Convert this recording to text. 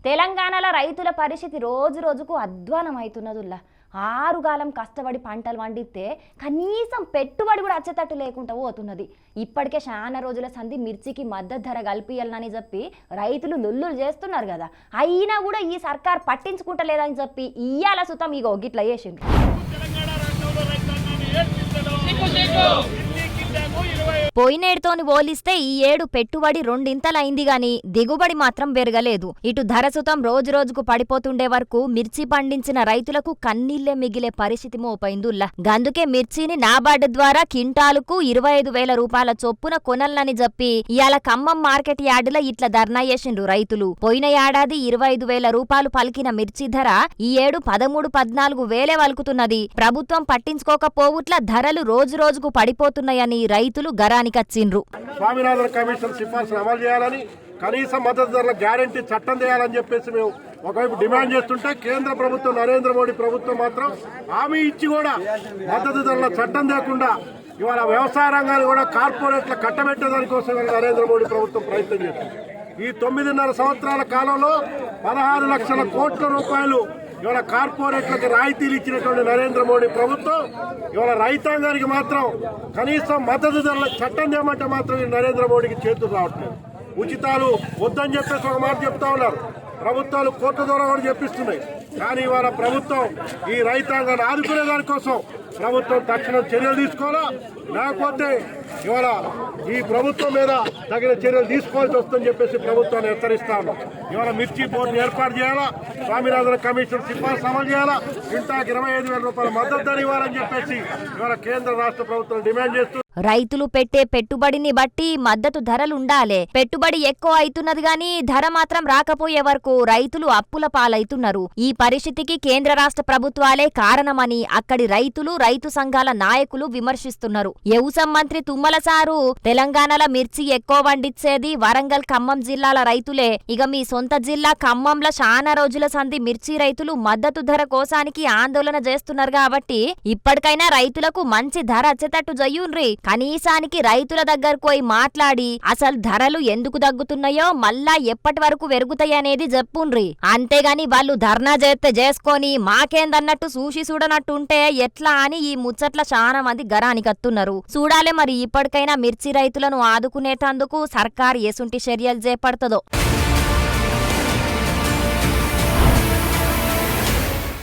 తెలంగాణలో రైతుల పరిస్థితి రోజు రోజుకు అధ్వానం అవుతున్నదుల్లా. 6 కాలం కష్టపడి పంటలు పండితే కనీసం పెట్టుబడి కూడా వచ్చేటట్టు లేకుండా పోతున్నది. ఇప్పటికే చాలా రోజుల సంధి మిర్చికి మద్దతు ధర కల్పియాలని చెప్పి రైతులు లొల్లులు చేస్తున్నారు కదా. అయినా కూడా ఈ సర్కార్ పట్టించుకుంటలేదని చెప్పి ఇయ్యాల సుతం ఇగో గిట్ల చేసిండ్రు. పోయినేడుతోని పోలిస్తే ఈ ఏడు పెట్టుబడి రెండింతలైంది గాని దిగుబడి మాత్రం పెరగలేదు. ఇటు ధర సుతం రోజు రోజుకు పడిపోతుండే వరకు మిర్చి పండించిన రైతులకు కన్నీళ్లే మిగిలే పరిస్థితి మోపైందుల్లా. గందుకే మిర్చిని నాబార్డు ద్వారా కింటాలుకు 25,000 రూపాయల చొప్పున కొనల్లని చెప్పి ఇయాల ఖమ్మం మార్కెట్ యార్డుల ఇట్లా ధర్నా చేసిండ్రు రైతులు. పోయిన ఏడాది 25,000 రూపాయలు పలికిన మిర్చి ధర ఈ ఏడు 13-14 వేలే వలుకుతున్నది. ప్రభుత్వం పట్టించుకోకపోవుట్ల ధరలు రోజు రోజుకు పడిపోతున్నాయని రైతులు గరానికచ్చిండ్రు. స్వామినాథన్ కమిషన్ సిఫార్సులు అమలు చేయాలని, కనీస మద్దతు ధరల గ్యారంటీ చట్టం చేయాలని చెప్పేసి మేము ఒకవైపు డిమాండ్ చేస్తుంటే, కేంద్ర ప్రభుత్వం నరేంద్ర మోడీ ప్రభుత్వం మాత్రం హామీ ఇచ్చి కూడా మద్దతు ధరల చట్టం లేకుండా ఇవాళ వ్యవసాయ రంగాన్ని కూడా కార్పొరేట్ల కట్టబెట్టేదానికోసం నరేంద్ర మోడీ ప్రభుత్వం ప్రయత్నం చేస్తుంది. ఈ 9.5 సంవత్సరాల కాలంలో 16 లక్షల కోట్ల రూపాయలు ఇవాళ కార్పొరేట్లకు రాయితీలు ఇచ్చినటువంటి నరేంద్ర మోడీ ప్రభుత్వం ఇవాళ రైతాంగానికి మాత్రం కనీసం మద్దతు ధరల చట్టం చేయమంటే మాత్రం నరేంద్ర మోడీకి చేతులు రావట్లేదు. ఉచితాలు వద్దని చెప్పేసి ఒక మాట చెప్తా ఉన్నారు. ప్రభుత్వాలు కోట్ల ద్వారా కూడా చెప్పిస్తున్నాయి. కానీ ఇవాళ ప్రభుత్వం ఈ రైతాంగాన్ని ఆదుకునే దానికోసం ప్రభుత్వం తక్షణం చర్యలు తీసుకోవాలా, లేకపోతే ఇవాళ ఈ ప్రభుత్వం మీద తగిన చర్యలు తీసుకోవాల్సి వస్తుందని చెప్పేసి ప్రభుత్వాన్ని హెచ్చరిస్తా ఉన్నాం. ఇవాళ మిర్చి బోర్డును ఏర్పాటు చేయాలా, స్వామినాథన్ కమిషన్ సిఫార్సు అమలు చేయాలా, క్వింటాకి 25,000 రూపాయల మద్దతు ధర ఇవ్వాలని చెప్పేసి ఇవాళ కేంద్ర రాష్ట్ర ప్రభుత్వం డిమాండ్ చేస్తూ రైతులు పెట్టే పెట్టుబడిని బట్టి మద్దతు ధరలుండాలే. పెట్టుబడి ఎక్కువ అవుతున్నది గాని ధర మాత్రం రాకపోయే వరకు రైతులు అప్పుల పాలైతున్నారు. ఈ పరిస్థితికి కేంద్ర రాష్ట్ర ప్రభుత్వాలే కారణమని అక్కడి రైతులు, రైతు సంఘాల నాయకులు విమర్శిస్తున్నారు. వ్యవసాయ మంత్రి తుమ్మల సారు తెలంగాణలో మిర్చి ఎక్కువ పండించేది వరంగల్, ఖమ్మం జిల్లాల రైతులే. ఇక మీ సొంత జిల్లా ఖమ్మంలో చాలా రోజుల సంధి మిర్చి రైతులు మద్దతు ధర కోసానికి ఆందోళన చేస్తున్నారు కాబట్టి ఇప్పటికైనా రైతులకు మంచి ధర వచ్చేటట్టు జయ్యుండ్రి. కనీసానికి రైతుల దగ్గరకు పోయి మాట్లాడి అసలు ధరలు ఎందుకు తగ్గుతున్నాయో, మళ్ళా ఎప్పటి వరకు పెరుగుతాయనేది చెప్పుండ్రి. అంతేగాని వాళ్ళు ధర్నా చేస్తే చేసుకొని మాకేందన్నట్టు చూసి చూడనట్టుంటే ఎట్లా అని ఈ ముచ్చట్ల చాలా మంది గరానికత్తున్నారు. చూడాలే మరి ఇప్పటికైనా మిర్చి రైతులను ఆదుకునేటందుకు సర్కార్ ఎసుంటి చర్యలు చేపడుతుందో.